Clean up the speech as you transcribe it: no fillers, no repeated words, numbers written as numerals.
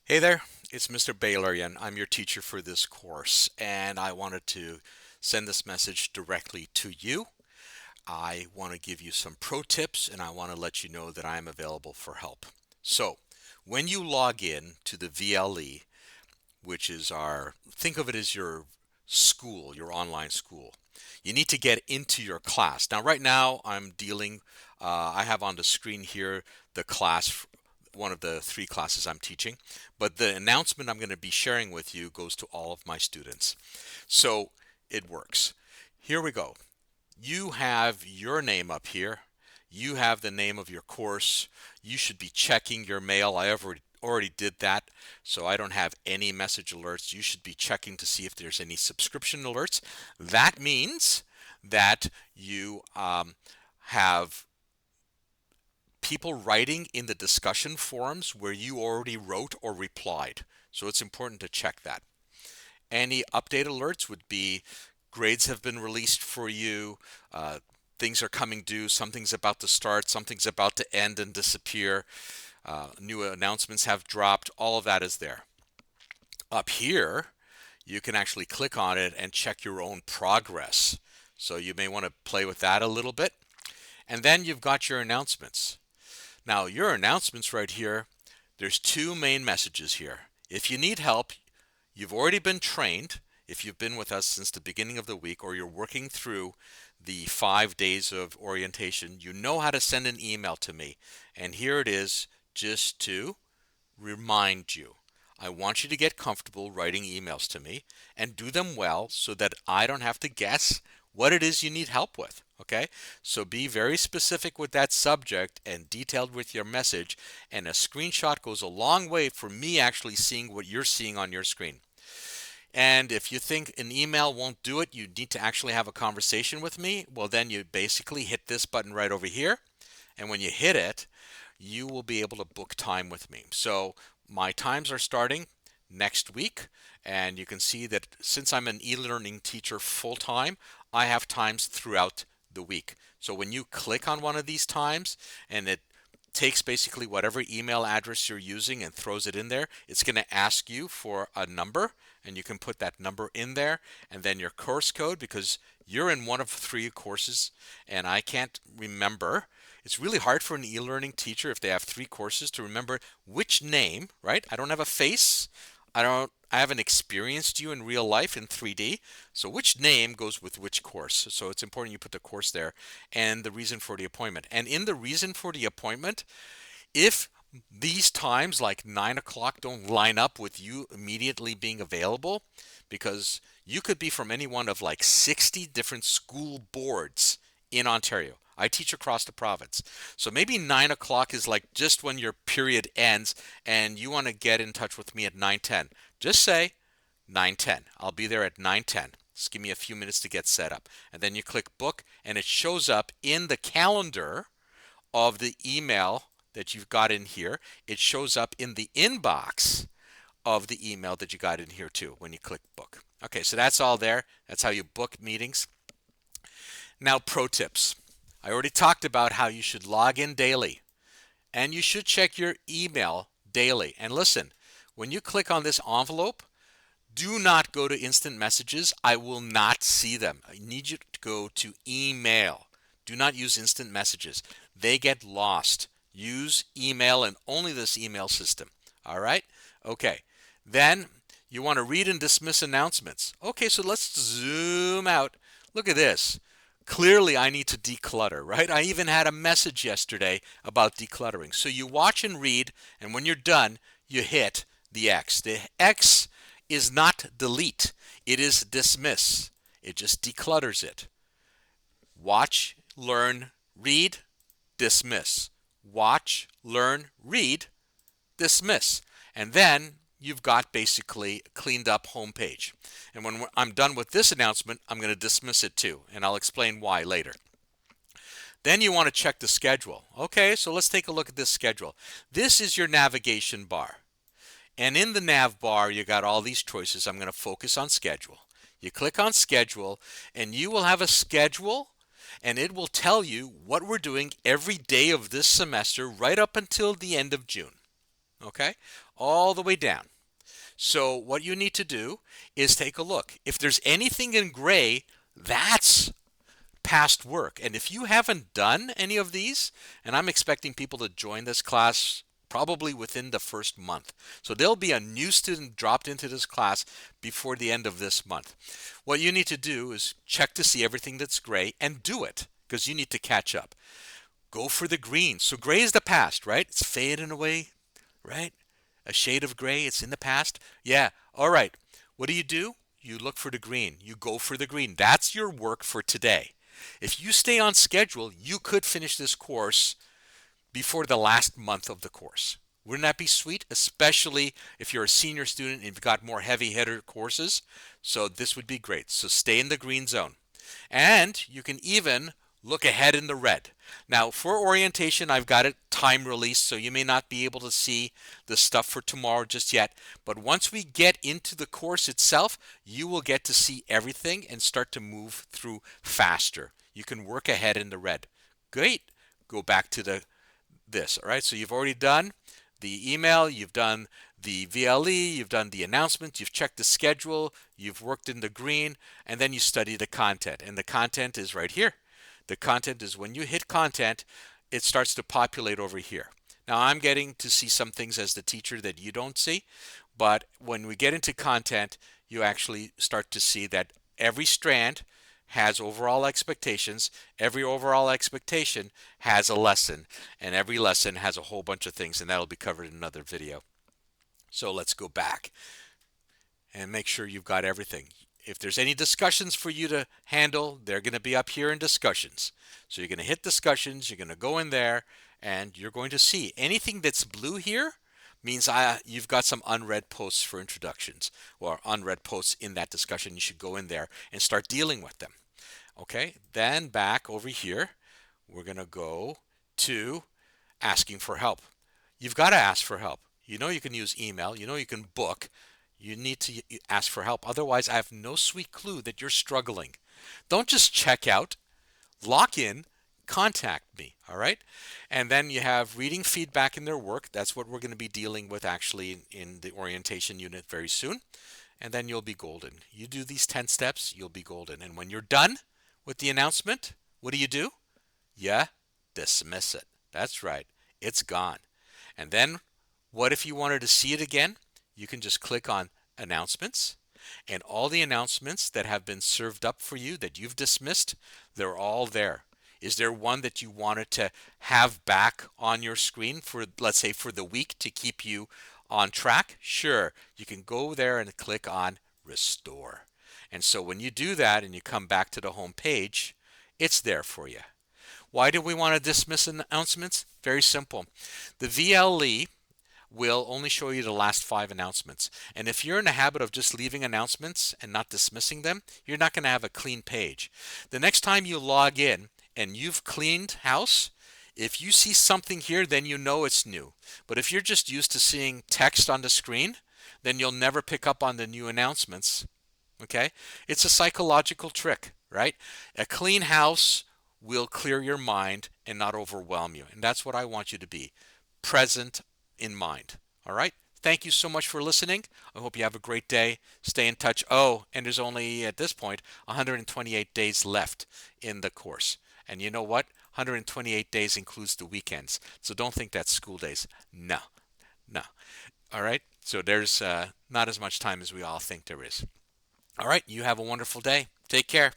Hey there, it's Mr. Baylorian. I'm your teacher for this course, and I wanted to send this message directly to you. I want to give you some pro tips, and I want to let you know that I am available for help. So, when you log in to the VLE, which is think of it as your school, your online school, you need to get into your class. Now, right now, I have on the screen here the class, one of the three classes I'm teaching, but the announcement I'm going to be sharing with you goes to all of my students. So it works. Here we go. You have your name up here. You have the name of your course. You should be checking your mail. I already did that, so I don't have any message alerts. You should be checking to see if there's any subscription alerts. That means that you have people writing in the discussion forums where you already wrote or replied. So it's important to check that. Any update alerts would be grades have been released for you, things are coming due, something's about to start, something's about to end and disappear, new announcements have dropped, all of that is there. Up here, you can actually click on it and check your own progress. So you may want to play with that a little bit. And then you've got your announcements. Now, your announcements right here, there's two main messages here. If you need help, you've already been trained. If you've been with us since the beginning of the week or you're working through the 5 days of orientation, you know how to send an email to me. And here it is just to remind you. I want you to get comfortable writing emails to me and do them well so that I don't have to guess what it is you need help with. Okay? So be very specific with that subject and detailed with your message, and a screenshot goes a long way for me actually seeing what you're seeing on your screen. And if you think an email won't do it, you need to actually have a conversation with me, well, then you basically hit this button right over here. And when you hit it, you will be able to book time with me. So my times are starting next week. And you can see that since I'm an e-learning teacher full time, I have times throughout the week. So when you click on one of these times and it takes basically whatever email address you're using and throws it in there, it's going to ask you for a number, and you can put that number in there, and then your course code, because you're in one of three courses and I can't remember. It's really hard for an e-learning teacher if they have three courses to remember which name, right? I don't have a face. I haven't experienced you in real life in 3D. So which name goes with which course? So it's important you put the course there and the reason for the appointment. And in the reason for the appointment, if these times like 9 o'clock don't line up with you immediately being available, because you could be from any one of like 60 different school boards in Ontario. I teach across the province. So maybe 9 o'clock is like just when your period ends and you want to get in touch with me at 9:10. Just say 9:10. I'll be there at 9:10. Just give me a few minutes to get set up. And then you click book and it shows up in the calendar of the email that you've got in here. It shows up in the inbox of the email that you got in here too when you click book. Okay, so that's all there. That's how you book meetings. Now, pro tips. I already talked about how you should log in daily and you should check your email daily. And listen, when you click on this envelope, do not go to instant messages. I will not see them. I need you to go to email. Do not use instant messages. They get lost. Use email and only this email system. All right? Okay. Then you want to read and dismiss announcements. Okay, so let's zoom out. Look at this. Clearly, I need to declutter, right? I even had a message yesterday about decluttering. So you watch and read, and when you're done, you hit the X. The X is not delete, it is dismiss. It just declutters it. Watch, learn, read, dismiss. Watch, learn, read, dismiss. And then you've got basically a cleaned up homepage. And when I'm done with this announcement, I'm going to dismiss it too. And I'll explain why later. Then you want to check the schedule. Okay, so let's take a look at this schedule. This is your navigation bar. And in the nav bar, you got all these choices. I'm going to focus on schedule. You click on schedule, and you will have a schedule, and it will tell you what we're doing every day of this semester right up until the end of June. Okay? All the way down. So what you need to do is take a look. If there's anything in gray, that's past work. And if you haven't done any of these, and I'm expecting people to join this class probably within the first month. So there'll be a new student dropped into this class before the end of this month. What you need to do is check to see everything that's gray and do it because you need to catch up. Go for the green. So gray is the past, right? It's fading away, right? A shade of gray, it's in the past. Yeah, all right. What do? You look for the green. You go for the green. That's your work for today. If you stay on schedule, you could finish this course before the last month of the course. Wouldn't that be sweet? Especially if you're a senior student and you've got more heavy hitter courses. So this would be great. So stay in the green zone. And you can even look ahead in the red. Now, for orientation, I've got it time released, so you may not be able to see the stuff for tomorrow just yet. But once we get into the course itself, you will get to see everything and start to move through faster. You can work ahead in the red. Great. Go back to this. All right. So you've already done the email, you've done the VLE, you've done the announcement, you've checked the schedule, you've worked in the green, and then you study the content. And the content is right here. The content is when you hit content, it starts to populate over here. Now I'm getting to see some things as the teacher that you don't see, but when we get into content, you actually start to see that every strand has overall expectations, every overall expectation has a lesson, and every lesson has a whole bunch of things, and that'll be covered in another video. So let's go back and make sure you've got everything. If there's any discussions for you to handle, they're going to be up here in discussions. So you're going to hit discussions, you're going to go in there, and you're going to see anything that's blue here means you've got some unread posts for introductions or unread posts in that discussion. You should go in there and start dealing with them. Okay, then back over here, we're going to go to asking for help. You've got to ask for help. You know you can use email, you know you can book. You need to ask for help. Otherwise, I have no sweet clue that you're struggling. Don't just check out, lock in, contact me, all right? And then you have reading feedback in their work. That's what we're going to be dealing with actually in the orientation unit very soon. And then you'll be golden. You do these 10 steps, you'll be golden. And when you're done with the announcement, what do? You dismiss it. That's right. It's gone. And then what if you wanted to see it again? You can just click on announcements, and all the announcements that have been served up for you that you've dismissed, they're all there. Is there one that you wanted to have back on your screen for, let's say, for the week to keep you on track? Sure. You can go there and click on restore. And so when you do that and you come back to the home page, it's there for you. Why do we want to dismiss announcements? Very simple. The VLE will only show you the last 5 announcements. And if you're in the habit of just leaving announcements and not dismissing them, you're not going to have a clean page. The next time you log in and you've cleaned house, if you see something here, then you know it's new. But if you're just used to seeing text on the screen, then you'll never pick up on the new announcements. Okay? It's a psychological trick, right? A clean house will clear your mind and not overwhelm you. And that's what I want you to be. Present in mind. All right? Thank you so much for listening. I hope you have a great day. Stay in touch. Oh, and there's only, at this point, 128 days left in the course. And you know what? 128 days includes the weekends. So don't think that's school days. No. No. All right? So there's not as much time as we all think there is. All right? You have a wonderful day. Take care.